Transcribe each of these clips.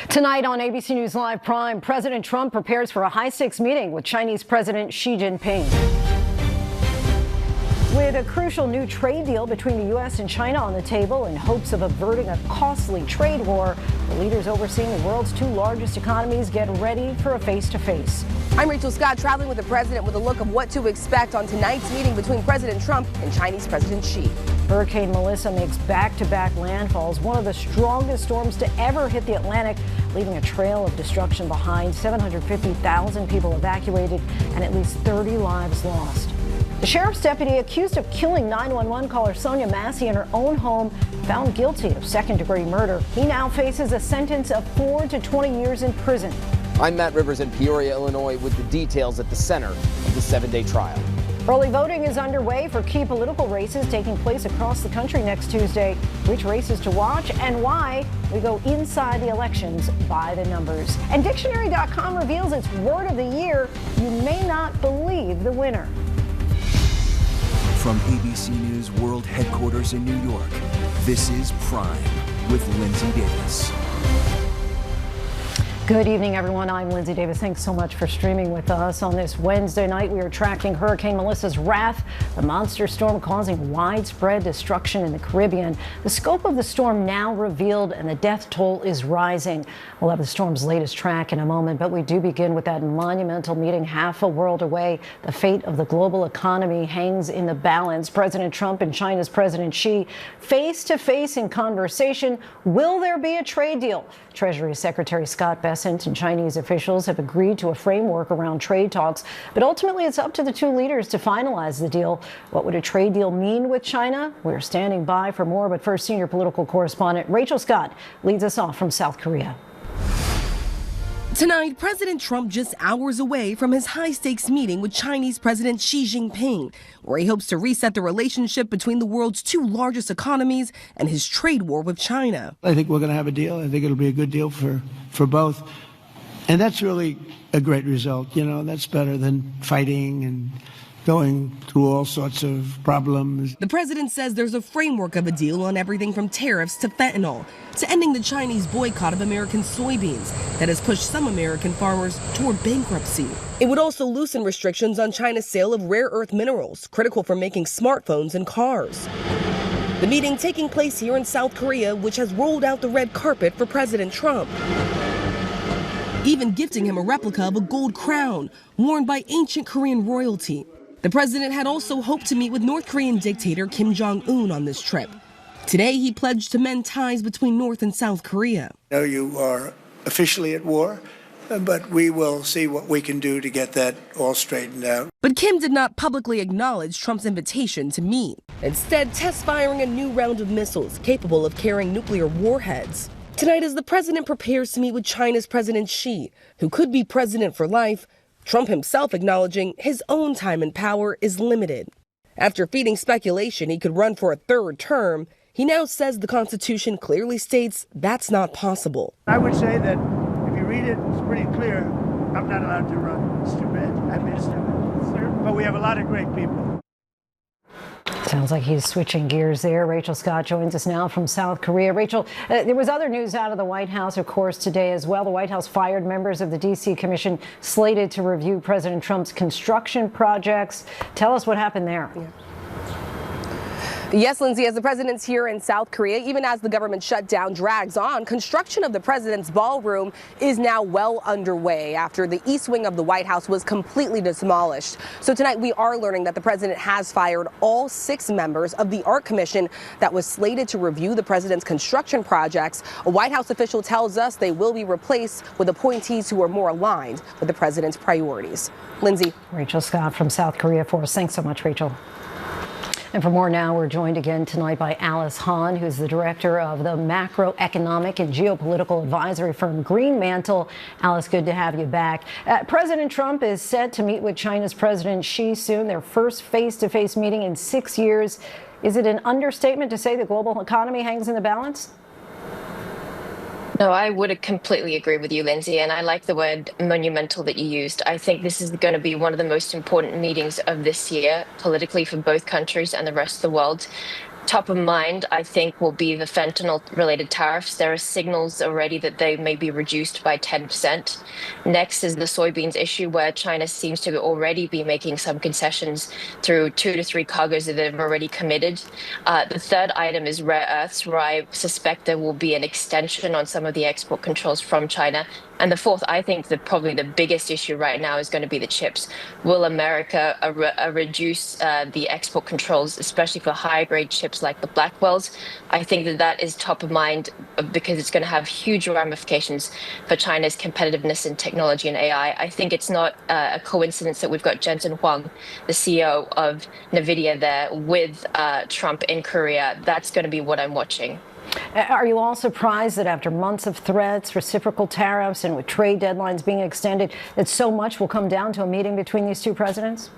Tonight on ABC News Live Prime, President Trump prepares for a high-stakes meeting with Chinese President Xi Jinping. With a crucial new trade deal between the U.S. and China on the table in hopes of averting a costly trade war, the leaders overseeing the world's two largest economies get ready for a face-to-face. I'm Rachel Scott, traveling with the president with a look of what to expect on tonight's meeting between President Trump and Chinese President Xi. Hurricane Melissa makes back-to-back landfalls, one of the strongest storms to ever hit the Atlantic, leaving a trail of destruction behind. 750,000 people evacuated and at least 30 lives lost. The sheriff's deputy accused of killing 911 caller Sonia Massey in her own home, found guilty of second-degree murder. He now faces a sentence of 4 to 20 years in prison. I'm Matt Rivers in Peoria, Illinois, with the details at the center of the 7-day trial. Early voting is underway for key political races taking place across the country next Tuesday. Which races to watch and why? We go inside the elections by the numbers. And Dictionary.com reveals its word of the year. You may not believe the winner. From ABC News World Headquarters in New York, this is Prime with Linsey Davis. Good evening, everyone. I'm Linsey Davis. Thanks so much for streaming with us. On this Wednesday night, we are tracking Hurricane Melissa's wrath, the monster storm causing widespread destruction in the Caribbean. The scope of the storm now revealed, and the death toll is rising. We'll have the storm's latest track in a moment, but we do begin with that monumental meeting half a world away. The fate of the global economy hangs in the balance. President Trump and China's President Xi face-to-face in conversation. Will there be a trade deal? Treasury Secretary Scott Bessent and Chinese officials have agreed to a framework around trade talks, but ultimately it's up to the two leaders to finalize the deal. What would a trade deal mean with China? We're standing by for more, but first, senior political correspondent Rachel Scott leads us off from South Korea. Tonight, President Trump just hours away from his high-stakes meeting with Chinese President Xi Jinping, where he hopes to reset the relationship between the world's two largest economies and his trade war with China. I think we're going to have a deal. I think it'll be a good deal for both. And that's really a great result. You know, that's better than fighting and going through all sorts of problems. The president says there's a framework of a deal on everything from tariffs to fentanyl, to ending the Chinese boycott of American soybeans that has pushed some American farmers toward bankruptcy. It would also loosen restrictions on China's sale of rare earth minerals, critical for making smartphones and cars. The meeting taking place here in South Korea, which has rolled out the red carpet for President Trump, even gifting him a replica of a gold crown worn by ancient Korean royalty. The president had also hoped to meet with North Korean dictator Kim Jong-un on this trip. Today, he pledged to mend ties between North and South Korea. I know you are officially at war, but we will see what we can do to get that all straightened out. But Kim did not publicly acknowledge Trump's invitation to meet, instead test firing a new round of missiles capable of carrying nuclear warheads. Tonight, as the president prepares to meet with China's President Xi, who could be president for life, Trump himself acknowledging his own time in power is limited. After feeding speculation he could run for a third term, he now says the Constitution clearly states that's not possible. I would say that if you read it, it's pretty clear I'm not allowed to run. It's too bad. I mean, it's too bad. But we have a lot of great people. Sounds like he's switching gears there. Rachel Scott joins us now from South Korea. Rachel, there was other news out of the White House, of course, today as well. The White House fired members of the D.C. Commission slated to review President Trump's construction projects. Tell us what happened there. Yeah. Yes, Lindsay, as the president's here in South Korea, even as the government shutdown drags on, construction of the president's ballroom is now well underway after the east wing of the White House was completely demolished. So tonight we are learning that the president has fired all 6 members of the Art Commission that was slated to review the president's construction projects. A White House official tells us they will be replaced with appointees who are more aligned with the president's priorities. Lindsay. Rachel Scott from South Korea for us. Thanks so much, Rachel. And for more now, we're joined again tonight by Alice Hahn, who's the director of the macroeconomic and geopolitical advisory firm Greenmantle. Alice, good to have you back. President Trump is set to meet with China's President Xi soon, their first face-to-face meeting in 6 years. Is it an understatement to say the global economy hangs in the balance? No, I would completely agree with you, Lindsay, and I like the word monumental that you used. I think this is going to be one of the most important meetings of this year, politically for both countries and the rest of the world. top of mind, I think, will be the fentanyl-related tariffs. There are signals already that they may be reduced by 10%. Next is the soybeans issue, where China seems to already be making some concessions through 2 to 3 cargoes that they've already committed. The third item is rare earths, where I suspect there will be an extension on some of the export controls from China. And the fourth, I think that probably the biggest issue right now is going to be the chips. Will America reduce the export controls, especially for higher grade chips like the Blackwells? I think that that is top of mind because it's going to have huge ramifications for China's competitiveness in technology and AI. I think it's not a coincidence that we've got Jensen Huang, the CEO of NVIDIA, there with Trump in Korea. That's going to be what I'm watching. Are you all surprised that after months of threats, reciprocal tariffs, and with trade deadlines being extended, that so much will come down to a meeting between these two presidents?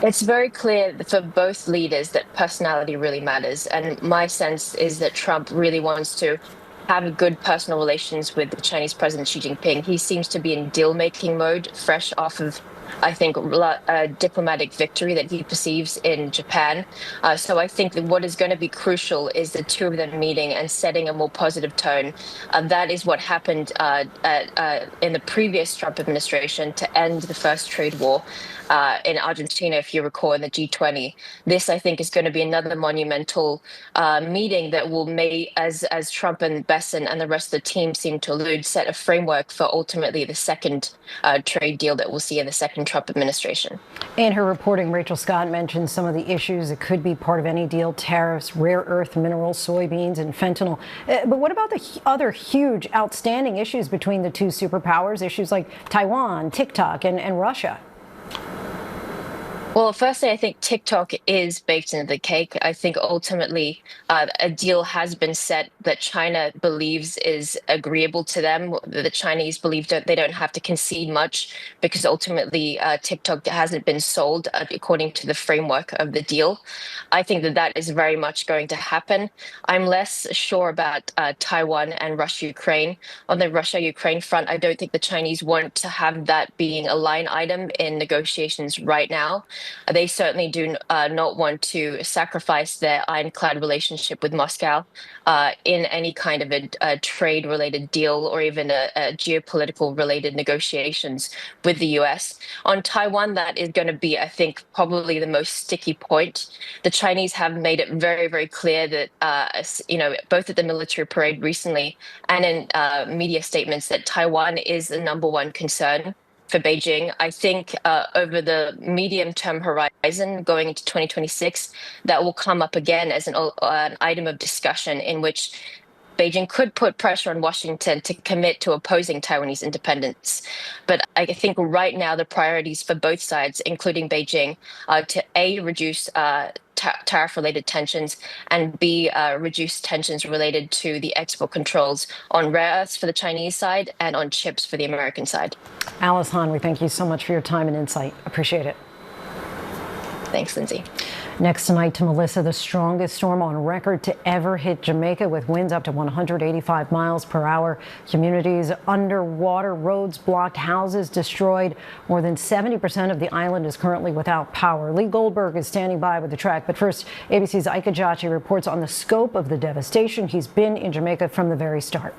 It's very clear for both leaders that personality really matters. And my sense is that Trump really wants to have good personal relations with the Chinese President Xi Jinping. He seems to be in deal-making mode, fresh off of, I think, a diplomatic victory that he perceives in Japan. So I think that what is going to be crucial is the two of them meeting and setting a more positive tone. That is what happened in the previous Trump administration to end the first trade war in Argentina, if you recall, in the G20. This, I think, is going to be another monumental meeting that will, as Trump and Besson and the rest of the team seem to allude, set a framework for ultimately the second trade deal that we'll see in the second Trump administration. In her reporting, Rachel Scott mentioned some of the issues that could be part of any deal: tariffs, rare earth minerals, soybeans, and fentanyl. But what about the other huge outstanding issues between the two superpowers, issues like Taiwan, TikTok, and Russia? Well, firstly, I think TikTok is baked into the cake. I think ultimately a deal has been set that China believes is agreeable to them. The Chinese believe that they don't have to concede much because ultimately TikTok hasn't been sold according to the framework of the deal. I think that that is very much going to happen. I'm less sure about Taiwan and Russia-Ukraine. On the Russia-Ukraine front, I don't think the Chinese want to have that being a line item in negotiations right now. They certainly do not want to sacrifice their ironclad relationship with Moscow in any kind of a trade-related deal or even a geopolitical-related negotiations with the U.S. On Taiwan, that is going to be, I think, probably the most sticky point. The Chinese have made it very, very clear that, both at the military parade recently and in media statements, that Taiwan is the #1 concern for Beijing. I think over the medium-term horizon, going into 2026, that will come up again as an item of discussion in which Beijing could put pressure on Washington to commit to opposing Taiwanese independence. But I think right now the priorities for both sides, including Beijing, are to A, reduce tariff-related tensions, and B, reduce tensions related to the export controls on rare earths for the Chinese side and on chips for the American side. Alice Hahn, we thank you so much for your time and insight. Appreciate it. Thanks, Lindsay. Next tonight to Melissa, the strongest storm on record to ever hit Jamaica, with winds up to 185 miles per hour. Communities underwater, roads blocked, houses destroyed. More than 70% of the island is currently without power. Lee Goldberg is standing by with the track. But first, ABC's Ike Ajachi reports on the scope of the devastation. He's been in Jamaica from the very start.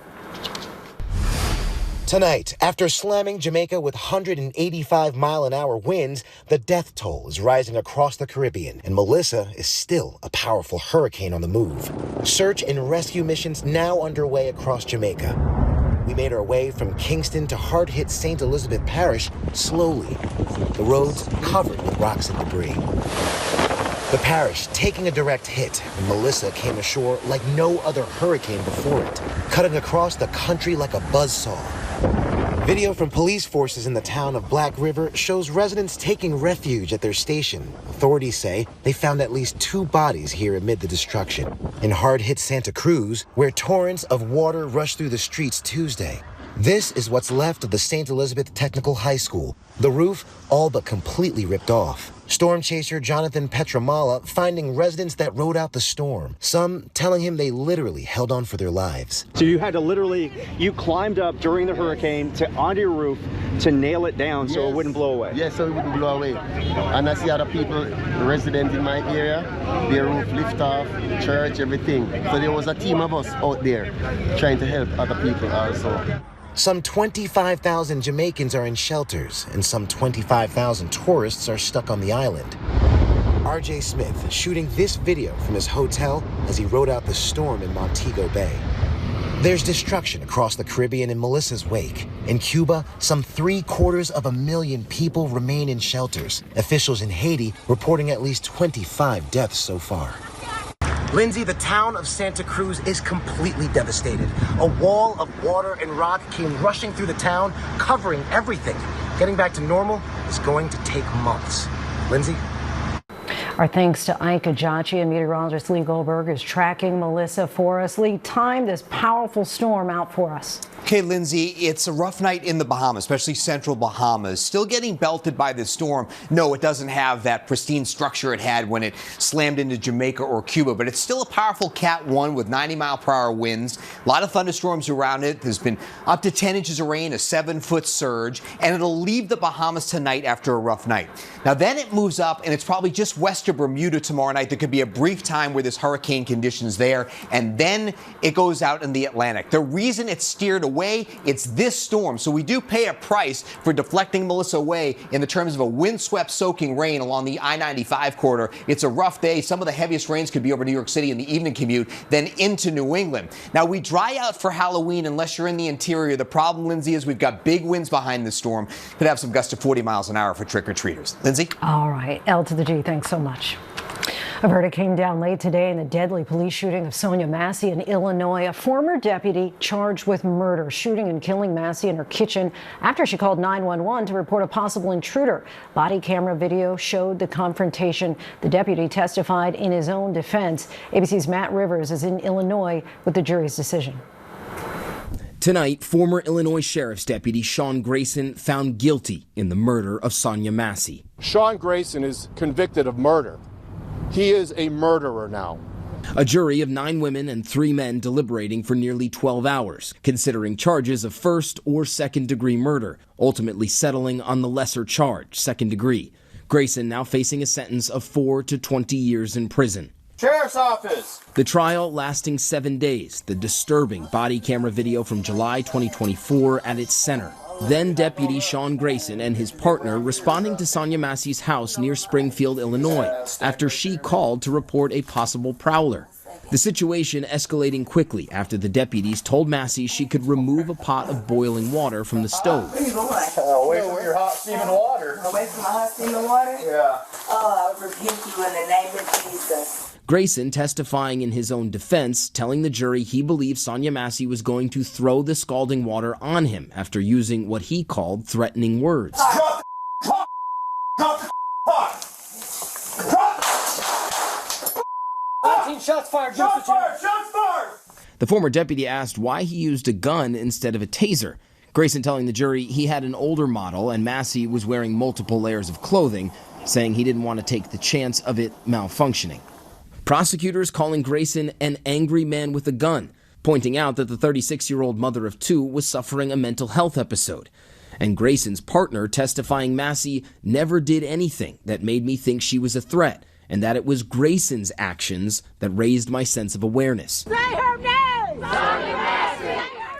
Tonight, after slamming Jamaica with 185-mile-an-hour winds, the death toll is rising across the Caribbean, and Melissa is still a powerful hurricane on the move. Search and rescue missions now underway across Jamaica. We made our way from Kingston to hard-hit St. Elizabeth Parish slowly, the roads covered with rocks and debris. The parish taking a direct hit, and Melissa came ashore like no other hurricane before it, cutting across the country like a buzzsaw. Video from police forces in the town of Black River shows residents taking refuge at their station. Authorities say they found at least 2 bodies here amid the destruction. In hard-hit Santa Cruz, where torrents of water rushed through the streets Tuesday, this is what's left of the St. Elizabeth Technical High School, the roof all but completely ripped off. Storm chaser Jonathan Petramala finding residents that rode out the storm, some telling him they literally held on for their lives. So you had to you climbed up during the hurricane onto your roof to nail it down so it wouldn't blow away. Yes, so it wouldn't blow away. And I see other people, residents in my area, their roof lift off, church, everything. So there was a team of us out there trying to help other people also. Some 25,000 Jamaicans are in shelters, and some 25,000 tourists are stuck on the island. R.J. Smith shooting this video from his hotel as he rode out the storm in Montego Bay. There's destruction across the Caribbean in Melissa's wake. In Cuba, some 750,000 people remain in shelters. Officials in Haiti reporting at least 25 deaths so far. Linsey, the town of Santa Cruz is completely devastated. A wall of water and rock came rushing through the town, covering everything. Getting back to normal is going to take months. Linsey? Our thanks to Ike Ajachi, and meteorologist Lee Goldberg is tracking Melissa for us. Lee, time this powerful storm out for us. Okay, Lindsay, it's a rough night in the Bahamas, especially central Bahamas. Still getting belted by this storm. No, it doesn't have that pristine structure it had when it slammed into Jamaica or Cuba, but it's still a powerful Cat 1 with 90-mile-per-hour winds. A lot of thunderstorms around it. There's been up to 10 inches of rain, a 7-foot surge, and it'll leave the Bahamas tonight after a rough night. Now, then it moves up, and it's probably just west of Bermuda tomorrow night. There could be a brief time where there's hurricane conditions there, and then it goes out in the Atlantic. The reason it's steered away, it's this storm. So we do pay a price for deflecting Melissa away in the terms of a windswept soaking rain along the I-95 corridor. It's a rough day. Some of the heaviest rains could be over New York City in the evening commute, then into New England. Now, we dry out for Halloween unless you're in the interior. The problem, Lindsay, is we've got big winds behind the storm. Could have some gusts to 40 miles an hour for trick-or-treaters. Lindsay? All right. L to the G. Thanks so much. A verdict came down late today in the deadly police shooting of Sonia Massey in Illinois, a former deputy charged with murder, shooting and killing Massey in her kitchen after she called 911 to report a possible intruder. Body camera video showed the confrontation. The deputy testified in his own defense. ABC's Matt Rivers is in Illinois with the jury's decision. Tonight, former Illinois Sheriff's Deputy Sean Grayson found guilty in the murder of Sonia Massey. Sean Grayson is convicted of murder. He is a murderer now. A jury of 9 women and 3 men deliberating for nearly 12 hours, considering charges of first or second-degree murder, ultimately settling on the lesser charge, second degree. Grayson now facing a sentence of 4 to 20 years in prison. Sheriff's Office! The trial lasting 7 days, the disturbing body camera video from July 2024 at its center. Then Deputy Sean Grayson and his partner responding to Sonia Massey's house near Springfield, Illinois, after she called to report a possible prowler. The situation escalating quickly after the deputies told Massey she could remove a pot of boiling water from the stove. Away from your hot steaming water. Away from my hot steaming water? Yeah. Oh, I rebuke you in the name of Jesus. Grayson testifying in his own defense, telling the jury he believed Sonia Massey was going to throw the scalding water on him after using what he called threatening words. Drop the pot! Drop the pot! 19 shots fired. Shots fired! Shots fired! The former deputy asked why he used a gun instead of a taser. Grayson telling the jury he had an older model and Massey was wearing multiple layers of clothing, saying he didn't want to take the chance of it malfunctioning. Prosecutors calling Grayson an angry man with a gun, pointing out that the 36-year-old mother of 2 was suffering a mental health episode. And Grayson's partner testifying Massey never did anything that made me think she was a threat, and that it was Grayson's actions that raised my sense of awareness. Say her name!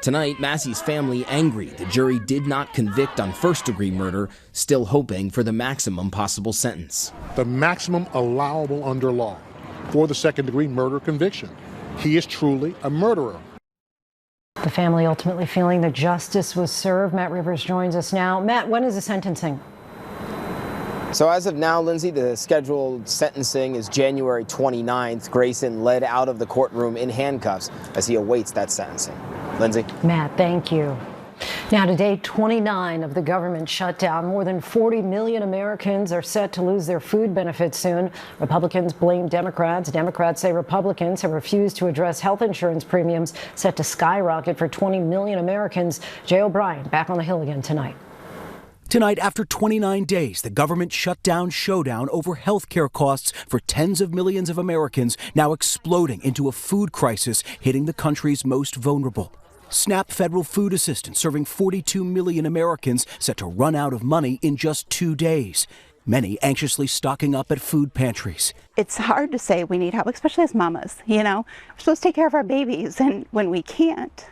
Tonight, Massey's family angry the jury did not convict on first-degree murder, still hoping for the maximum possible sentence. The maximum allowable under law for the second-degree murder conviction. He is truly a murderer. The family ultimately feeling that justice was served. Matt Rivers joins us now. Matt, when is the sentencing? So as of now, Lindsay, the scheduled sentencing is January 29th. Grayson led out of the courtroom in handcuffs as he awaits that sentencing. Lindsay? Matt, thank you. Now, today, 29 of the government shutdown. More than 40 million Americans are set to lose their food benefits soon. Republicans blame Democrats. Democrats say Republicans have refused to address health insurance premiums set to skyrocket for 20 million Americans. Jay O'Brien back on the Hill again tonight. Tonight, after 29 days, the government shutdown showdown over health care costs for tens of millions of Americans now exploding into a food crisis hitting the country's most vulnerable. SNAP federal food assistance serving 42 million Americans set to run out of money in just 2 days. Many anxiously stocking up at food pantries. It's hard to say we need help, especially as mamas, you know. We're supposed to take care of our babies, and when we can't,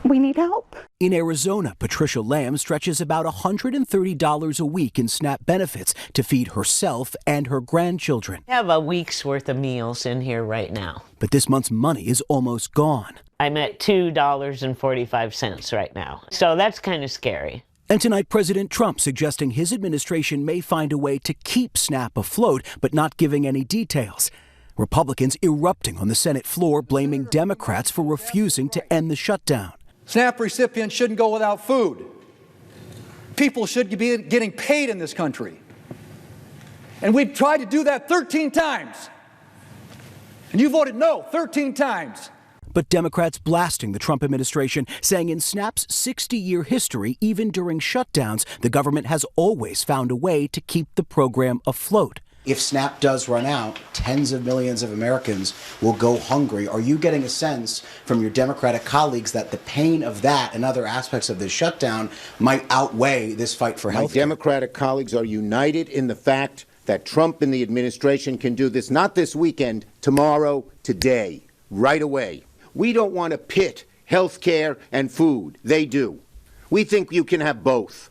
we need help. In Arizona, Patricia Lamb stretches about $130 a week in SNAP benefits to feed herself and her grandchildren. I have a week's worth of meals in here right now. But this month's money is almost gone. I'm at $2.45 right now, so that's kind of scary. And tonight, President Trump suggesting his administration may find a way to keep SNAP afloat, but not giving any details. Republicans erupting on the Senate floor, blaming Democrats for refusing to end the shutdown. SNAP recipients shouldn't go without food. People should be getting paid in this country. And we've tried to do that 13 times. And you voted no 13 times. But Democrats blasting the Trump administration, saying in SNAP's 60-year history, even during shutdowns, the government has always found a way to keep the program afloat. If SNAP does run out, tens of millions of Americans will go hungry. Are you getting a sense from your Democratic colleagues that the pain of that and other aspects of this shutdown might outweigh this fight for health care? My Democratic colleagues are united in the fact that Trump and the administration can do this, not this weekend, tomorrow, today, right away. We don't want to pit health care and food. They do. We think you can have both.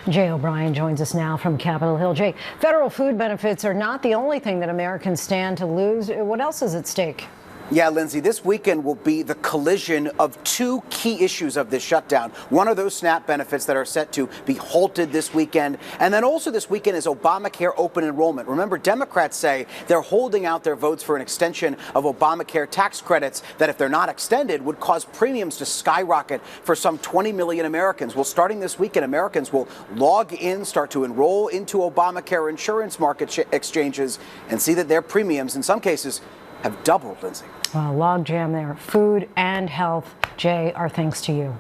Jay O'Brien joins us now from Capitol Hill. Jay, federal food benefits are not the only thing that Americans stand to lose. What else is at stake? Yeah, Lindsay, this weekend will be the collision of two key issues of this shutdown. One of those SNAP benefits that are set to be halted this weekend. And then also this weekend is Obamacare open enrollment. Remember, Democrats say they're holding out their votes for an extension of Obamacare tax credits that, if they're not extended, would cause premiums to skyrocket for some 20 million Americans. Well, starting this weekend, Americans will log in, start to enroll into Obamacare insurance market exchanges, and see that their premiums, in some cases, have doubled, Lindsay. Well, logjam there. Food and health. Jay, our thanks to you.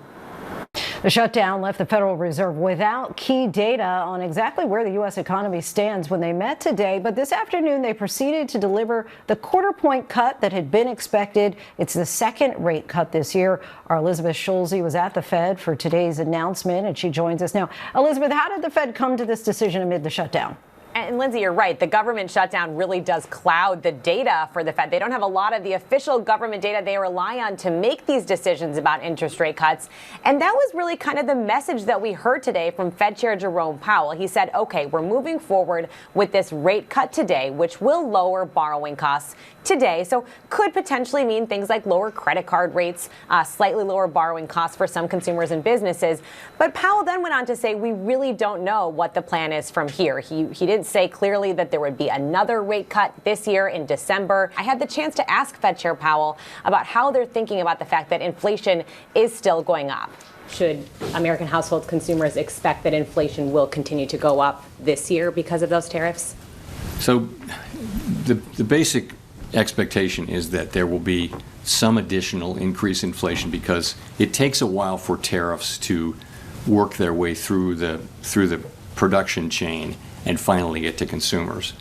The shutdown left the Federal Reserve without key data on exactly where the U.S. economy stands when they met today. But this afternoon, they proceeded to deliver the quarter-point cut that had been expected. It's the second rate cut this year. Our Elizabeth Schulze was at the Fed for today's announcement, and she joins us now. Elizabeth, how did the Fed come to this decision amid the shutdown? And Lindsay, you're right. The government shutdown really does cloud the data for the Fed. They don't have a lot of the official government data they rely on to make these decisions about interest rate cuts. And that was really kind of the message that we heard today from Fed Chair Jerome Powell. He said, OK, we're moving forward with this rate cut today, which will lower borrowing costs today. So could potentially mean things like lower credit card rates, slightly lower borrowing costs for some consumers and businesses. But Powell then went on to say, we really don't know what the plan is from here. He didn't say clearly that there would be another rate cut this year in December. I had the chance to ask Fed Chair Powell about how they're thinking about the fact that inflation is still going up. Should American households, consumers expect that inflation will continue to go up this year because of those tariffs? So the basic expectation is that there will be some additional increase in inflation because it takes a while for tariffs to work their way through the production chain and finally get to consumers.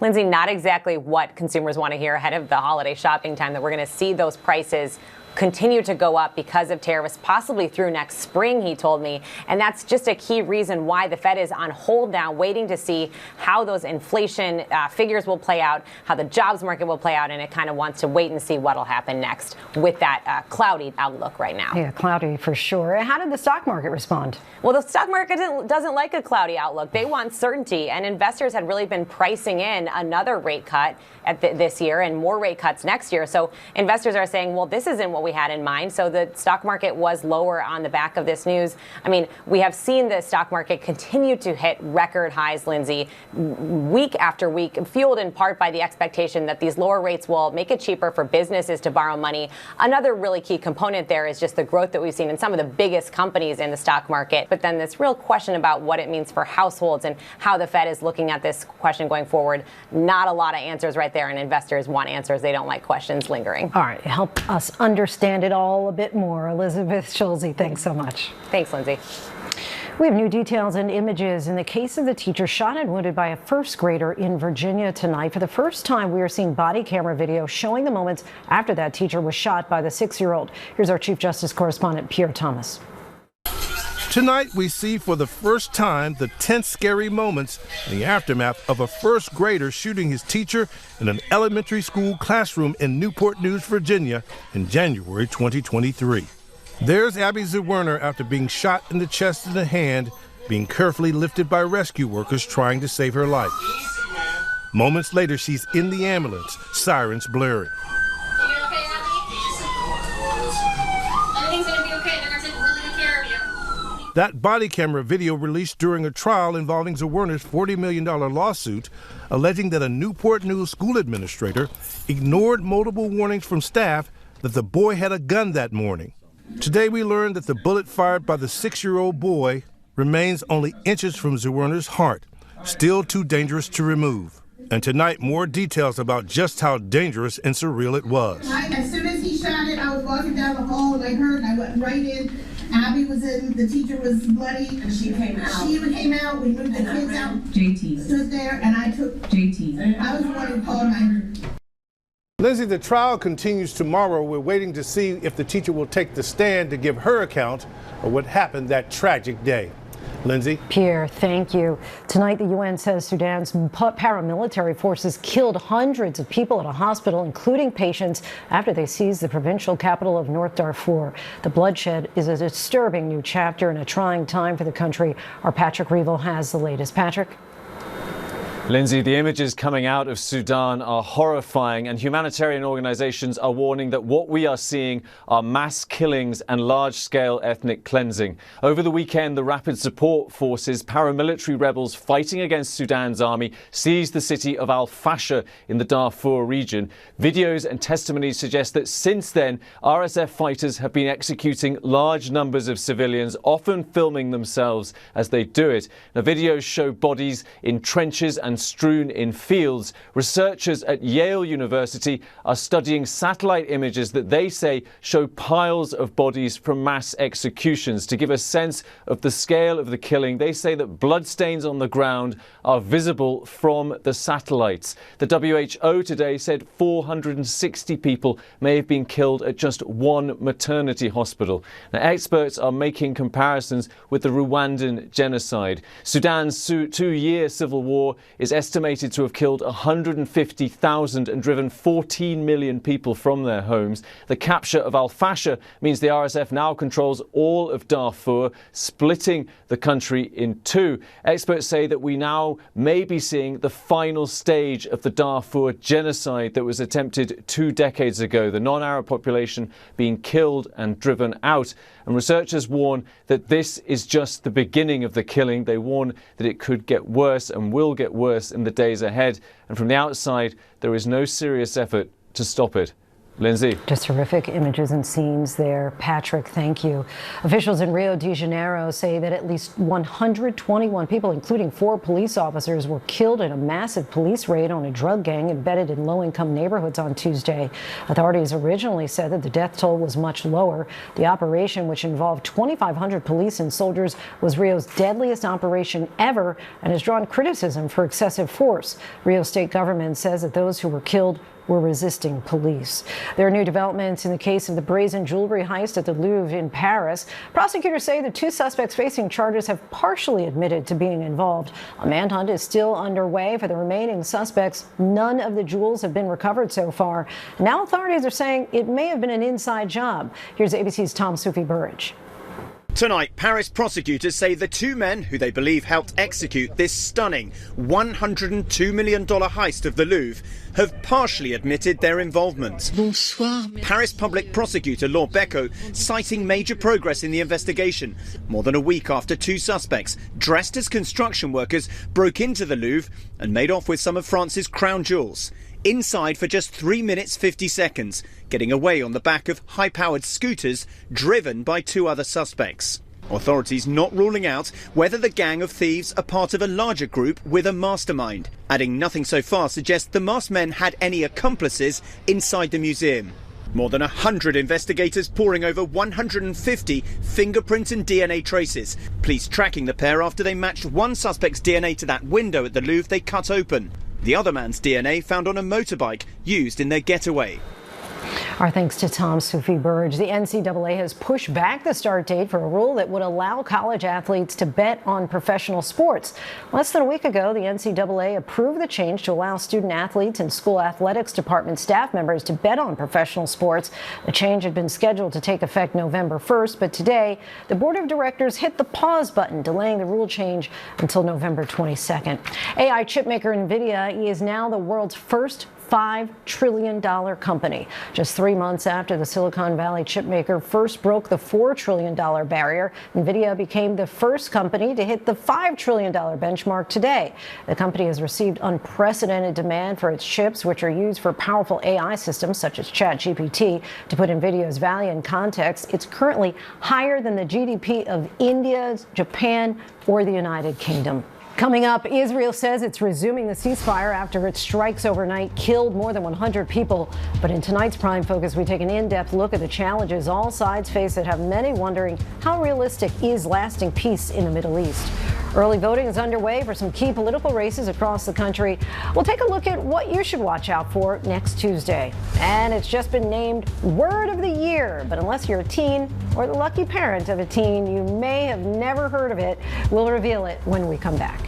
Lindsay, not exactly what consumers want to hear ahead of the holiday shopping time, that we're going to see those prices continue to go up because of tariffs, possibly through next spring, he told me. And that's just a key reason why the Fed is on hold now, waiting to see how those inflation figures will play out, how the jobs market will play out, and it kind of wants to wait and see what will happen next with that cloudy outlook right now. Yeah, cloudy for sure. How did the stock market respond? Well, the stock market doesn't like a cloudy outlook. They want certainty, and investors had really been pricing in another rate cut this year and more rate cuts next year. So investors are saying, well, this isn't what we had in mind. So the stock market was lower on the back of this news. I mean, we have seen the stock market continue to hit record highs, Lindsay, week after week, fueled in part by the expectation that these lower rates will make it cheaper for businesses to borrow money. Another really key component there is just the growth that we've seen in some of the biggest companies in the stock market. But then this real question about what it means for households and how the Fed is looking at this question going forward. Not a lot of answers right there, and investors want answers. They don't like questions lingering. All right, help us understand understand it all a bit more. Elizabeth Schulze, thanks so much. Thanks, Lindsay. We have new details and images in the case of the teacher shot and wounded by a first grader in Virginia tonight. For the first time, we are seeing body camera video showing the moments after that teacher was shot by the 6-year-old. Here's our Chief Justice correspondent, Pierre Thomas. Tonight, we see for the first time the tense, scary moments in the aftermath of a first grader shooting his teacher in an elementary school classroom in Newport News, Virginia in January 2023. There's Abby Zwerner after being shot in the chest and the hand, being carefully lifted by rescue workers trying to save her life. Moments later, she's in the ambulance, sirens blaring. That body camera video released during a trial involving Zwerner's $40 million lawsuit, alleging that a Newport News school administrator ignored multiple warnings from staff that the boy had a gun that morning. Today we learned that the bullet fired by the 6-year-old boy remains only inches from Zwerner's heart, still too dangerous to remove. And tonight, more details about just how dangerous and surreal it was. As soon as he shot it, I was walking down the hall and I heard, and I went right in. Abby was in, the teacher was bloody. And she came out. She came out, we moved the kids out. JT. Stood there and I took JT. I was the one who called 911. Lindsay, the trial continues tomorrow. We're waiting to see if the teacher will take the stand to give her account of what happened that tragic day. Lindsay? Pierre, thank you. Tonight, the UN says Sudan's paramilitary forces killed hundreds of people at a hospital, including patients, after they seized the provincial capital of North Darfur. The bloodshed is a disturbing new chapter and a trying time for the country. Our Patrick Reevell has the latest. Patrick? Lindsay, the images coming out of Sudan are horrifying, and humanitarian organizations are warning that what we are seeing are mass killings and large-scale ethnic cleansing. Over the weekend, the Rapid Support Forces, paramilitary rebels fighting against Sudan's army, seized the city of Al-Fasher in the Darfur region. Videos and testimonies suggest that since then, RSF fighters have been executing large numbers of civilians, often filming themselves as they do it. Now, videos show bodies in trenches and strewn in fields. Researchers at Yale University are studying satellite images that they say show piles of bodies from mass executions. To give a sense of the scale of the killing, they say that bloodstains on the ground are visible from the satellites. The WHO today said 460 people may have been killed at just one maternity hospital. Now, experts are making comparisons with the Rwandan genocide. Sudan's two-year civil war is estimated to have killed 150,000 and driven 14 million people from their homes. The capture of Al-Fasher means the RSF now controls all of Darfur, splitting the country in two. Experts say that we now may be seeing the final stage of the Darfur genocide that was attempted 2 decades ago, the non-Arab population being killed and driven out. And researchers warn that this is just the beginning of the killing. They warn that it could get worse and will get worse in the days ahead. And from the outside, there is no serious effort to stop it. Lindsay. Just horrific images and scenes there. Patrick, thank you. Officials in Rio de Janeiro say that at least 121 people, including 4 police officers, were killed in a massive police raid on a drug gang embedded in low-income neighborhoods on Tuesday. Authorities originally said that the death toll was much lower. The operation, which involved 2,500 police and soldiers, was Rio's deadliest operation ever and has drawn criticism for excessive force. Rio state government says that those who were killed were resisting police. There are new developments in the case of the brazen jewelry heist at the Louvre in Paris. Prosecutors say the 2 suspects facing charges have partially admitted to being involved. A manhunt is still underway for the remaining suspects. None of the jewels have been recovered so far. Now authorities are saying it may have been an inside job. Here's ABC's Tom Sufi Burridge. Tonight, Paris prosecutors say the 2 men who they believe helped execute this stunning $102 million heist of the Louvre have partially admitted their involvement. Bonsoir. Paris public prosecutor Laure Becco citing major progress in the investigation, more than a week after 2 suspects, dressed as construction workers, broke into the Louvre and made off with some of France's crown jewels. Inside for just 3 minutes 50 seconds, getting away on the back of high-powered scooters driven by 2 other suspects. Authorities not ruling out whether the gang of thieves are part of a larger group with a mastermind, adding nothing so far suggests the masked men had any accomplices inside the museum. More than 100 investigators poring over 150 fingerprint and DNA traces. Police tracking the pair after they matched one suspect's DNA to that window at the Louvre they cut open. The other man's DNA found on a motorbike used in their getaway. Our thanks to Tom Sufi Burge. The NCAA has pushed back the start date for a rule that would allow college athletes to bet on professional sports. Less than a week ago, the NCAA approved the change to allow student athletes and school athletics department staff members to bet on professional sports. The change had been scheduled to take effect November 1st, but today the board of directors hit the pause button, delaying the rule change until November 22nd. AI chipmaker NVIDIA is now the world's first $5 trillion company. Just 3 months after the Silicon Valley chipmaker first broke the $4 trillion barrier, NVIDIA became the first company to hit the $5 trillion benchmark today. The company has received unprecedented demand for its chips, which are used for powerful AI systems such as ChatGPT. To put NVIDIA's value in context, it's currently higher than the GDP of India, Japan, or the United Kingdom. Coming up, Israel says it's resuming the ceasefire after its strikes overnight killed more than 100 people. But in tonight's Prime Focus, we take an in-depth look at the challenges all sides face that have many wondering how realistic is lasting peace in the Middle East. Early voting is underway for some key political races across the country. We'll take a look at what you should watch out for next Tuesday. And it's just been named Word of the Year. But unless you're a teen or the lucky parent of a teen, you may have never heard of it. We'll reveal it when we come back.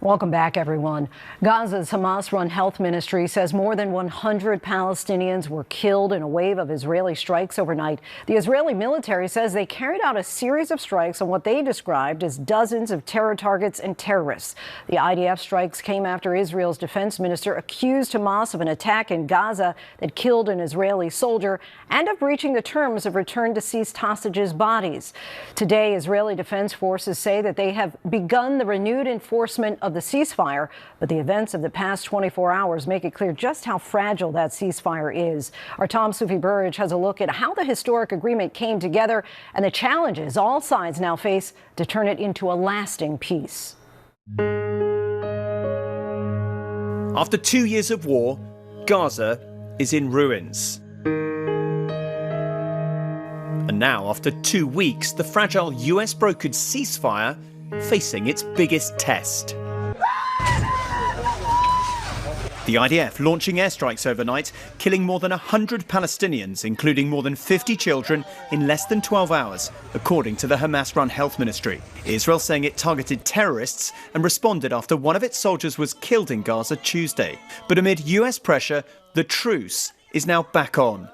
Welcome back, everyone. Gaza's Hamas-run health ministry says more than 100 Palestinians were killed in a wave of Israeli strikes overnight. The Israeli military says they carried out a series of strikes on what they described as dozens of terror targets and terrorists. The IDF strikes came after Israel's defense minister accused Hamas of an attack in Gaza that killed an Israeli soldier and of breaching the terms of return deceased hostages' bodies. Today, Israeli defense forces say that they have begun the renewed enforcement of the ceasefire, but the events of the past 24 hours make it clear just how fragile that ceasefire is. Our Tom Sufi Burge has a look at how the historic agreement came together and the challenges all sides now face to turn it into a lasting peace. After 2 years of war, Gaza is in ruins. And now, after 2 weeks, the fragile US-brokered ceasefire facing its biggest test. The IDF launching airstrikes overnight, killing more than 100 Palestinians, including more than 50 children, in less than 12 hours, according to the Hamas-run health ministry. Israel saying it targeted terrorists and responded after one of its soldiers was killed in Gaza Tuesday. But amid US pressure, the truce is now back on.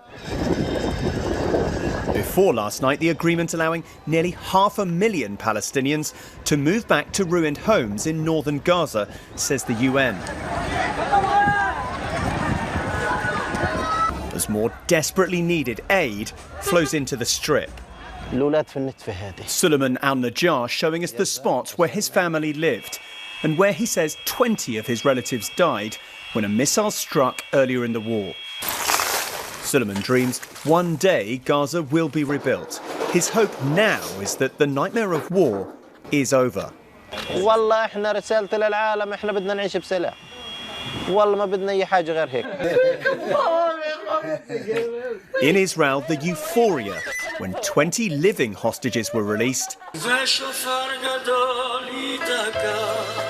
Before last night, the agreement allowing nearly 500,000 Palestinians to move back to ruined homes in northern Gaza, says the UN. As more desperately needed aid flows into the strip. Suleiman al-Najjar showing us the spot where his family lived and where he says 20 of his relatives died when a missile struck earlier in the war. Suleiman dreams one day Gaza will be rebuilt. His hope now is that the nightmare of war is over. والله احنا رسالة للعالم احنا بدنا نعيش بسلام. والله ما بدنا أي حاجة غير هيك. In Israel, the euphoria when 20 living hostages were released,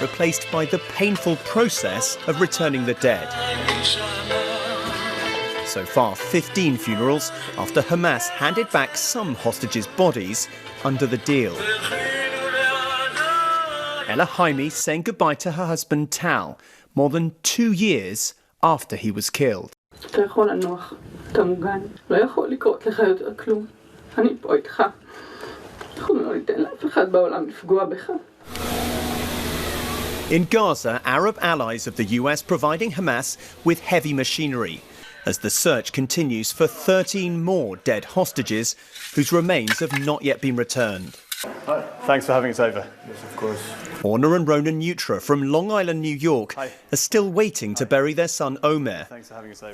replaced by the painful process of returning the dead. So far, 15 funerals after Hamas handed back some hostages' bodies under the deal. Ella Jaime saying goodbye to her husband Tal more than 2 years after he was killed. In Gaza, Arab allies of the US providing Hamas with heavy machinery as the search continues for 13 more dead hostages whose remains have not yet been returned. Hi. Thanks for having us over. Yes, of course. Orna and Ronan Neutra from Long Island, New York, are still waiting to bury their son Omer,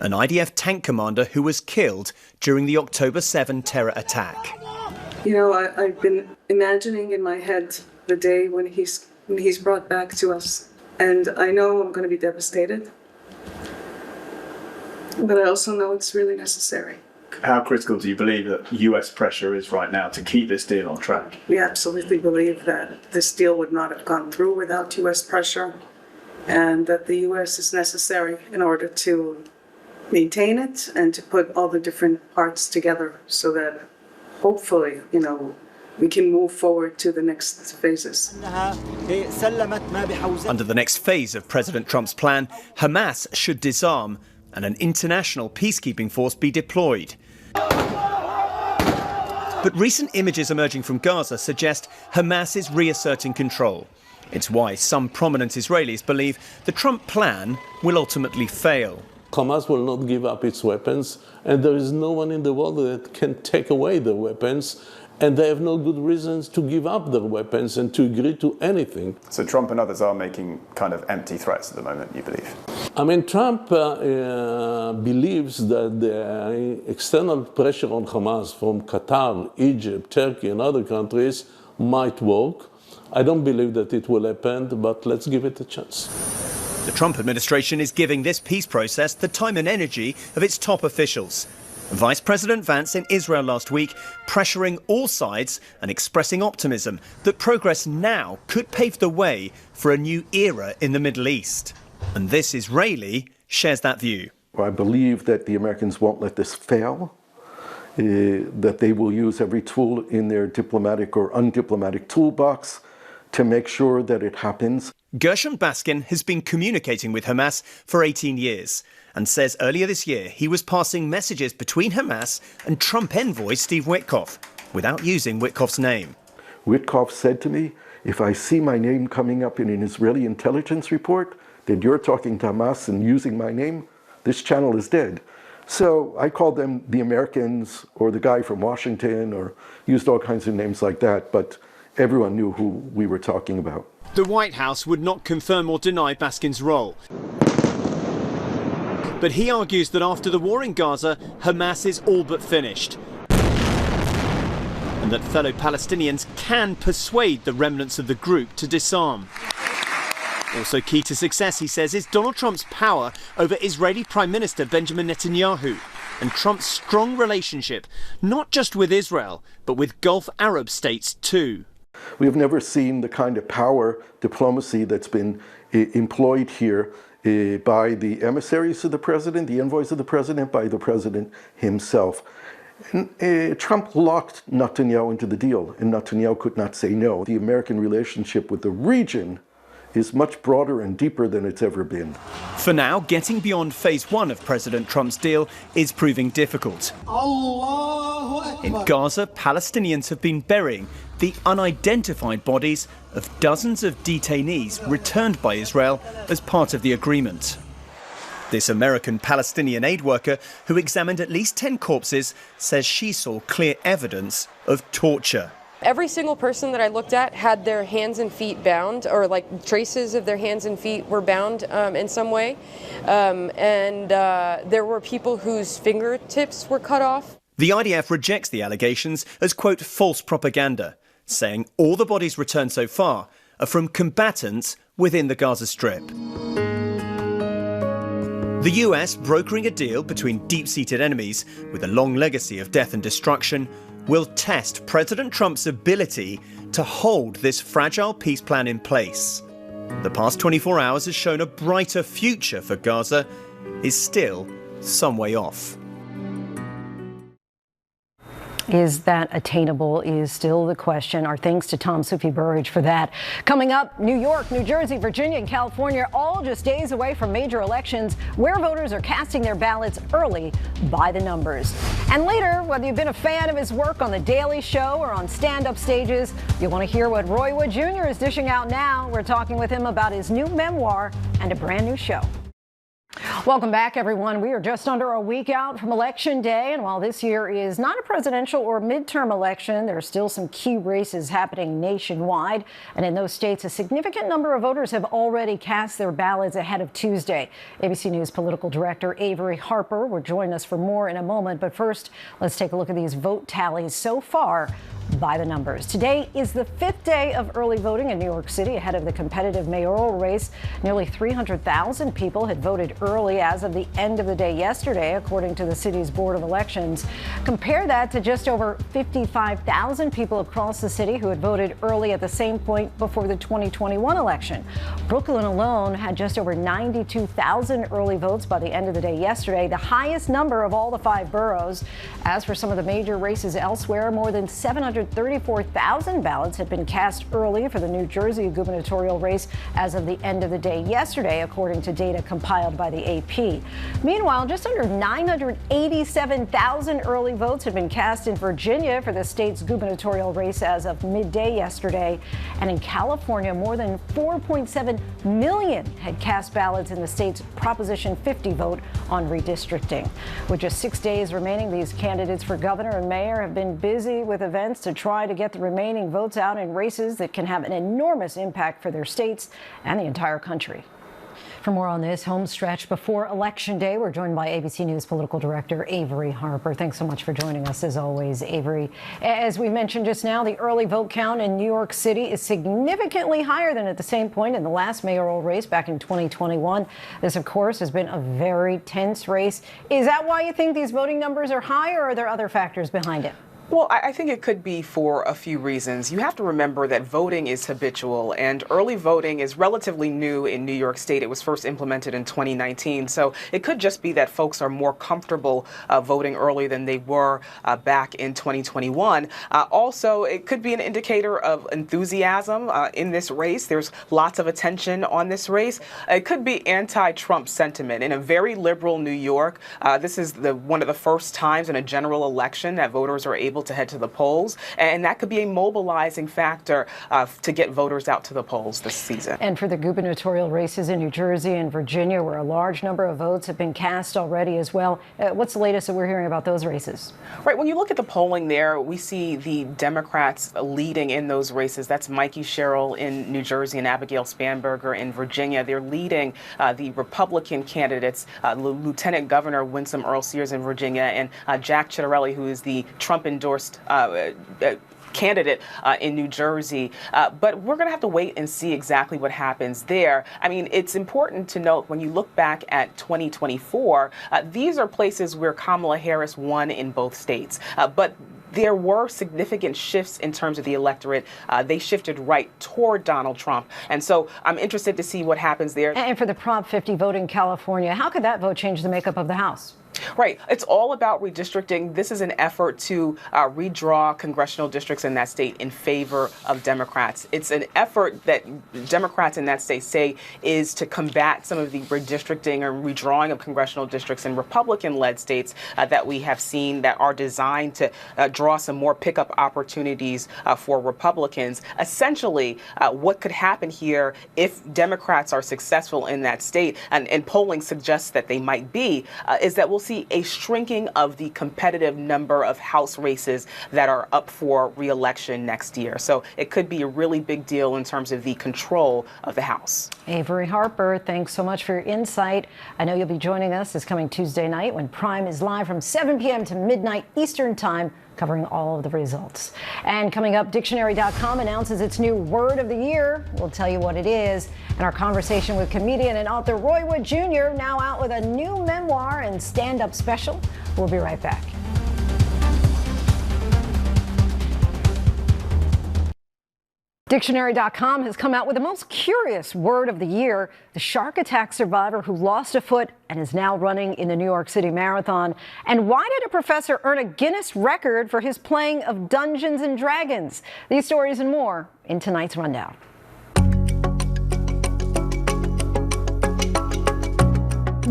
an IDF tank commander who was killed during the October 7 terror attack. You know, I've been imagining in my head the day when he's brought back to us. And I know I'm going to be devastated, but I also know it's really necessary. How critical do you believe that US pressure is right now to keep this deal on track? We absolutely believe that this deal would not have gone through without US pressure, and that the US is necessary in order to maintain it and to put all the different parts together so that hopefully, we can move forward to the next phases. Under the next phase of President Trump's plan, Hamas should disarm and an international peacekeeping force be deployed. But recent images emerging from Gaza suggest Hamas is reasserting control. It's why some prominent Israelis believe the Trump plan will ultimately fail. Hamas will not give up its weapons, and there is no one in the world that can take away their weapons, and they have no good reasons to give up their weapons and to agree to anything. So Trump and others are making kind of empty threats at the moment, you believe? I mean, Trump believes that the external pressure on Hamas from Qatar, Egypt, Turkey, and other countries might work. I don't believe that it will happen, but let's give it a chance. The Trump administration is giving this peace process the time and energy of its top officials. Vice President Vance in Israel last week, pressuring all sides and expressing optimism that progress now could pave the way for a new era in the Middle East. And this Israeli shares that view. I believe that the Americans won't let this fail, that they will use every tool in their diplomatic or undiplomatic toolbox to make sure that it happens. Gershom Baskin has been communicating with Hamas for 18 years and says earlier this year he was passing messages between Hamas and Trump envoy Steve Witkoff without using Witkoff's name. Witkoff said to me, if I see my name coming up in an Israeli intelligence report, that you're talking to Hamas and using my name, this channel is dead. So I called them the Americans or the guy from Washington or used all kinds of names like that, but everyone knew who we were talking about. The White House would not confirm or deny Baskin's role. But he argues that after the war in Gaza, Hamas is all but finished. And that fellow Palestinians can persuade the remnants of the group to disarm. Also key to success, he says, is Donald Trump's power over Israeli Prime Minister Benjamin Netanyahu and Trump's strong relationship, not just with Israel, but with Gulf Arab states too. We have never seen the kind of power diplomacy that's been employed here by the emissaries of the president, the envoys of the president, by the president himself. And, Trump locked Netanyahu into the deal, and Netanyahu could not say no. The American relationship with the region is much broader and deeper than it's ever been. For now, getting beyond phase one of President Trump's deal is proving difficult. In Gaza, Palestinians have been burying the unidentified bodies of dozens of detainees returned by Israel as part of the agreement. This American Palestinian aid worker, who examined at least 10 corpses, says she saw clear evidence of torture. Every single person that I looked at had their hands and feet bound, or like traces of their hands and feet were bound in some way. There were people whose fingertips were cut off. The IDF rejects the allegations as, quote, false propaganda, saying all the bodies returned so far are from combatants within the Gaza Strip. The US brokering a deal between deep-seated enemies with a long legacy of death and destruction will test President Trump's ability to hold this fragile peace plan in place. The past 24 hours has shown a brighter future for Gaza is still some way off. Is that attainable is still the question. Our thanks to Tom Sophie Burridge for that. Coming up, New York, New Jersey, Virginia, and California all just days away from major elections where voters are casting their ballots early by the numbers. And later, whether you've been a fan of his work on The Daily Show or on stand-up stages, you'll want to hear what Roy Wood Jr. is dishing out now. We're talking with him about his new memoir and a brand new show. Welcome back, everyone. We are just under a week out from Election Day, and while this year is not a presidential or midterm election, there are still some key races happening nationwide. And in those states, a significant number of voters have already cast their ballots ahead of Tuesday. ABC News political director Avery Harper will join us for more in a moment. But first, let's take a look at these vote tallies so far by the numbers. Today is the 5th day of early voting in New York City ahead of the competitive mayoral race. Nearly 300,000 people had voted early as of the end of the day yesterday, according to the city's Board of Elections. Compare that to just over 55,000 people across the city who had voted early at the same point before the 2021 election. Brooklyn alone had just over 92,000 early votes by the end of the day yesterday, the highest number of all the 5 boroughs. As for some of the major races elsewhere, more than 734,000 ballots had been cast early for the New Jersey gubernatorial race as of the end of the day yesterday, according to data compiled by the AP. Meanwhile, just under 987,000 early votes had been cast in Virginia for the state's gubernatorial race as of midday yesterday. And in California, more than 4.7 million had cast ballots in the state's Proposition 50 vote on redistricting. With just 6 days remaining, these candidates for governor and mayor have been busy with events to try to get the remaining votes out in races that can have an enormous impact for their states and the entire country. For more on this home stretch before Election Day, we're joined by ABC News political director Avery Harper. Thanks so much for joining us, as always, Avery. As we mentioned just now, the early vote count in New York City is significantly higher than at the same point in the last mayoral race back in 2021. This, of course, has been a very tense race. Is that why you think these voting numbers are high, or are there other factors behind it? Well, I think it could be for a few reasons. You have to remember that voting is habitual, and early voting is relatively new in New York State. It was first implemented in 2019, so it could just be that folks are more comfortable voting early than they were back in 2021. Also, it could be an indicator of enthusiasm in this race. There's lots of attention on this race. It could be anti-Trump sentiment. In a very liberal New York, this is one of the first times in a general election that voters are able to head to the polls, and that could be a mobilizing factor to get voters out to the polls this season. And for the gubernatorial races in New Jersey and Virginia, where a large number of votes have been cast already as well, what's the latest that we're hearing about those races? Right, when you look at the polling there, we see the Democrats leading in those races. That's Mikey Sherrill in New Jersey and Abigail Spanberger in Virginia. They're leading the Republican candidates, Lieutenant Governor Winsome Earl-Sears in Virginia, and Jack Ciattarelli, who is the Trump-endorsed candidate in New Jersey. But we're going to have to wait and see exactly what happens there. I mean, it's important to note when you look back at 2024, these are places where Kamala Harris won in both states. But there were significant shifts in terms of the electorate. They shifted right toward Donald Trump. And so I'm interested to see what happens there. And for the Prop 50 vote in California, how could that vote change the makeup of the House? Right. It's all about redistricting. This is an effort to redraw congressional districts in that state in favor of Democrats. It's an effort that Democrats in that state say is to combat some of the redistricting or redrawing of congressional districts in Republican-led states that we have seen that are designed to draw some more pickup opportunities for Republicans. Essentially, what could happen here if Democrats are successful in that state, and polling suggests that they might be, is that we'll see a shrinking of the competitive number of House races that are up for re-election next year. So it could be a really big deal in terms of the control of the House. Avery Harper, thanks so much for your insight. I know you'll be joining us this coming Tuesday night when Prime is live from 7 p.m. to midnight Eastern Time, covering all of the results. And coming up, Dictionary.com announces its new word of the year. We'll tell you what it is. And our conversation with comedian and author Roy Wood Jr., now out with a new memoir and stand-up special. We'll be right back. Dictionary.com has come out with the most curious word of the year, the shark attack survivor who lost a foot and is now running in the New York City Marathon. And why did a professor earn a Guinness record for his playing of Dungeons and Dragons? These stories and more in tonight's rundown.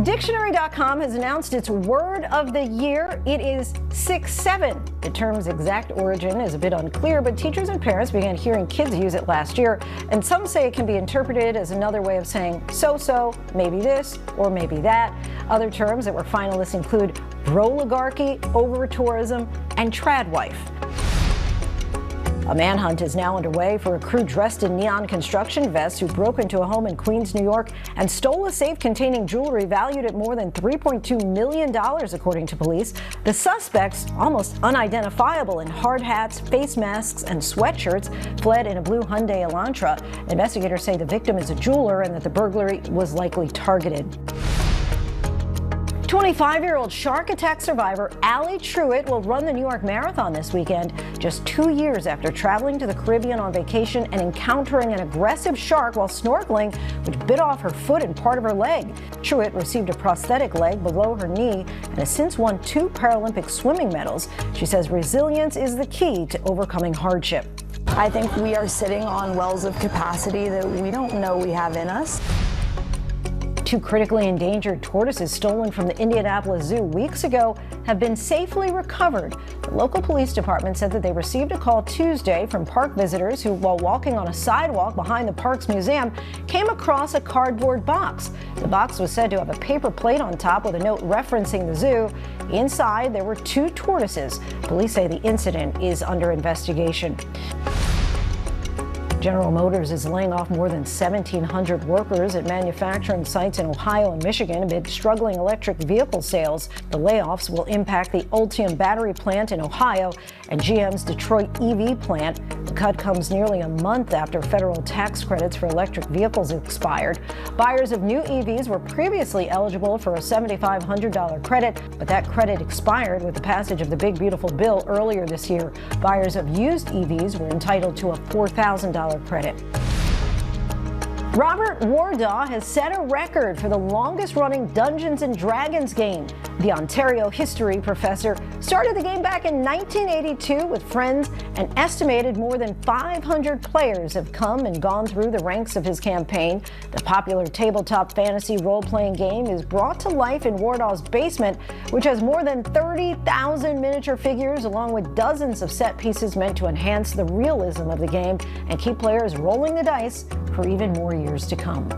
Dictionary.com has announced its word of the year. It is 6-7. The term's exact origin is a bit unclear, but teachers and parents began hearing kids use it last year, and some say it can be interpreted as another way of saying so-so, maybe this, or maybe that. Other terms that were finalists include broligarchy, over-tourism, and tradwife. A manhunt is now underway for a crew dressed in neon construction vests who broke into a home in Queens, New York, and stole a safe containing jewelry valued at more than $3.2 million, according to police. The suspects, almost unidentifiable in hard hats, face masks, and sweatshirts, fled in a blue Hyundai Elantra. Investigators say the victim is a jeweler and that the burglary was likely targeted. 25-year-old shark attack survivor Allie Truitt will run the New York Marathon this weekend, just 2 years after traveling to the Caribbean on vacation and encountering an aggressive shark while snorkeling, which bit off her foot and part of her leg. Truitt received a prosthetic leg below her knee and has since won 2 Paralympic swimming medals. She says resilience is the key to overcoming hardship. I think we are sitting on wells of capacity that we don't know we have in us. 2 critically endangered tortoises stolen from the Indianapolis Zoo weeks ago have been safely recovered. The local police department said that they received a call Tuesday from park visitors who, while walking on a sidewalk behind the park's museum, came across a cardboard box. The box was said to have a paper plate on top with a note referencing the zoo. Inside, there were 2 tortoises. Police say the incident is under investigation. General Motors is laying off more than 1,700 workers at manufacturing sites in Ohio and Michigan amid struggling electric vehicle sales. The layoffs will impact the Ultium battery plant in Ohio and GM's Detroit EV plant. The cut comes nearly a month after federal tax credits for electric vehicles expired. Buyers of new EVs were previously eligible for a $7,500 credit, but that credit expired with the passage of the Big Beautiful Bill earlier this year. Buyers of used EVs were entitled to a $4,000 credit. Robert Wardaw has set a record for the longest-running Dungeons & Dragons game. The Ontario history professor started the game back in 1982 with friends, and estimated more than 500 players have come and gone through the ranks of his campaign. The popular tabletop fantasy role-playing game is brought to life in Wardaw's basement, which has more than 30,000 miniature figures along with dozens of set pieces meant to enhance the realism of the game and keep players rolling the dice for even more years to come.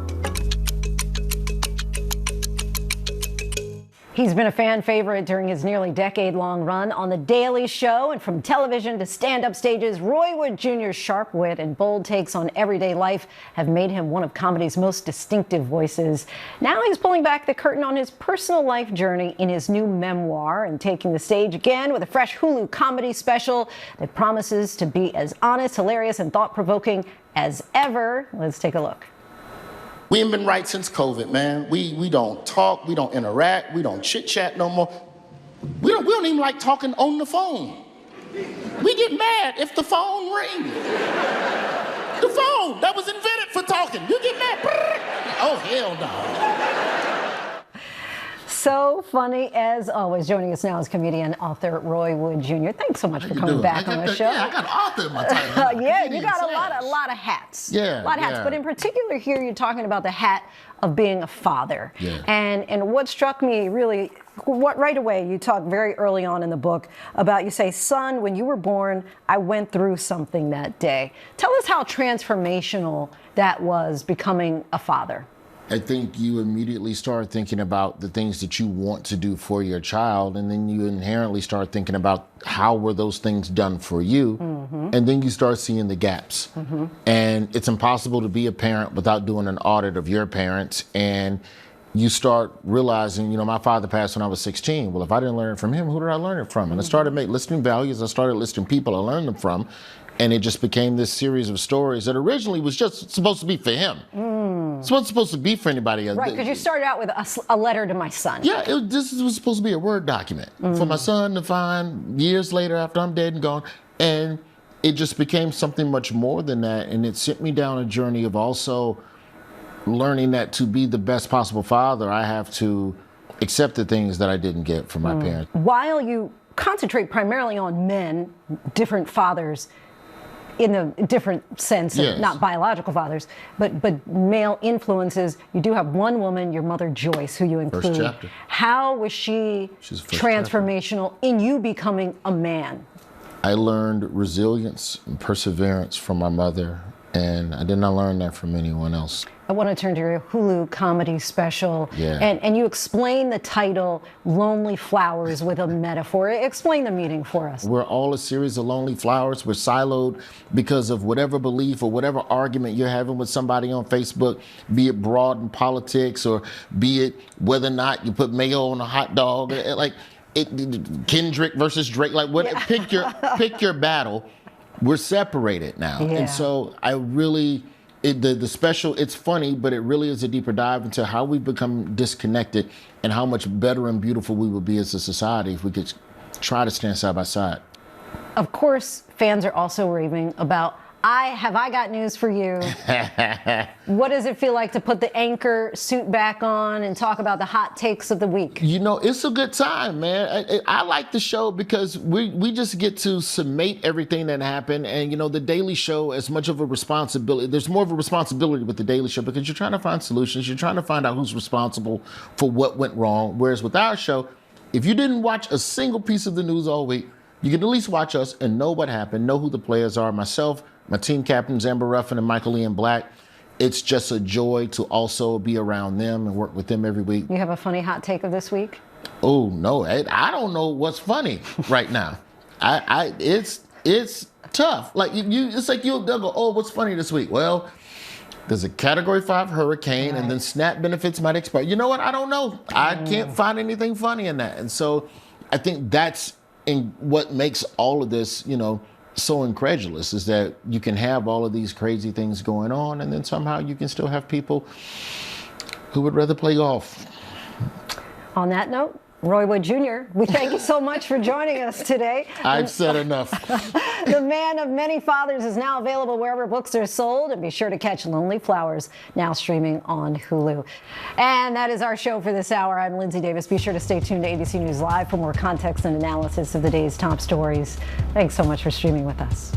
He's been a fan favorite during his nearly decade-long run on The Daily Show, and from television to stand-up stages, Roy Wood Jr.'s sharp wit and bold takes on everyday life have made him one of comedy's most distinctive voices. Now he's pulling back the curtain on his personal life journey in his new memoir and taking the stage again with a fresh Hulu comedy special that promises to be as honest, hilarious, and thought-provoking as ever. Let's take a look. We ain't been right since COVID, man. We don't talk, we don't interact, we don't chit-chat no more. We don't even like talking on the phone. We get mad if the phone rings. The phone that was invented for talking. You get mad. Oh, hell no. So funny as always. Joining us now is comedian author Roy Wood Jr. Thanks so much for coming back on the show. Yeah, I got author in my title. Yeah, you got a lot of hats. Yeah, a lot of hats. But in particular here, you're talking about the hat of being a father. Yeah. And what struck me really, right away, you talk very early on in the book about, you say, son, when you were born, I went through something that day. Tell us how transformational that was, becoming a father. I think you immediately start thinking about the things that you want to do for your child, and then you inherently start thinking about how were those things done for you, and then you start seeing the gaps. And it's impossible to be a parent without doing an audit of your parents, and you start realizing, you know, my father passed when I was 16. Well, if I didn't learn it from him, who did I learn it from? And I started listing values, I started listing people I learned them from, and it just became this series of stories that originally was just supposed to be for him. It wasn't supposed to be for anybody else. Right, because you started out with a letter to my son. Yeah, this was supposed to be a Word document for my son to find years later after I'm dead and gone. And it just became something much more than that. And it sent me down a journey of also learning that to be the best possible father, I have to accept the things that I didn't get from my parents. While you concentrate primarily on men, different fathers, in a different sense, Yes. not biological fathers, but male influences. You do have one woman, your mother Joyce, who you include. First chapter. How was she transformational in you becoming a man? I learned resilience and perseverance from my mother. And I did not learn that from anyone else. I want to turn to your Hulu comedy special. Yeah. And you explain the title, Lonely Flowers, with a metaphor. Explain the meaning for us. We're all a series of lonely flowers. We're siloed because of whatever belief or whatever argument you're having with somebody on Facebook, be it broad in politics or be it whether or not you put mayo on a hot dog, like Kendrick versus Drake, like what? Yeah. Pick your battle. We're separated now. Yeah. And so I really, the special, it's funny, but it really is a deeper dive into how we've become disconnected and how much better and beautiful we would be as a society if we could try to stand side by side. Of course, fans are also raving about, I got news for you. What does it feel like to put the anchor suit back on and talk about the hot takes of the week? You know, it's a good time, man. I like the show because we just get to summate everything that happened. And, you know, the Daily Show, as much of a responsibility, there's more of a responsibility with the Daily Show because you're trying to find solutions. You're trying to find out who's responsible for what went wrong. Whereas with our show, if you didn't watch a single piece of the news all week, you can at least watch us and know what happened, know who the players are. Myself, my team captains, Amber Ruffin and Michael Ian Black. It's just a joy to also be around them and work with them every week. You have a funny hot take of this week? Oh, no. I don't know what's funny right now. It's tough. Like it's like they'll go, oh, what's funny this week? Well, there's a Category 5 hurricane, and then SNAP benefits might expire. You know what? I don't know. I can't find anything funny in that. And so I think that's what makes all of this, you know, so incredulous, is that you can have all of these crazy things going on, and then somehow you can still have people who would rather play golf. On that note, Roy Wood Jr., we thank you so much for joining us today. I've said enough. The Man of Many Fathers is now available wherever books are sold, and be sure to catch Lonely Flowers, now streaming on Hulu. And that is our show for this hour. I'm Linsey Davis. Be sure to stay tuned to ABC News Live for more context and analysis of the day's top stories. Thanks so much for streaming with us.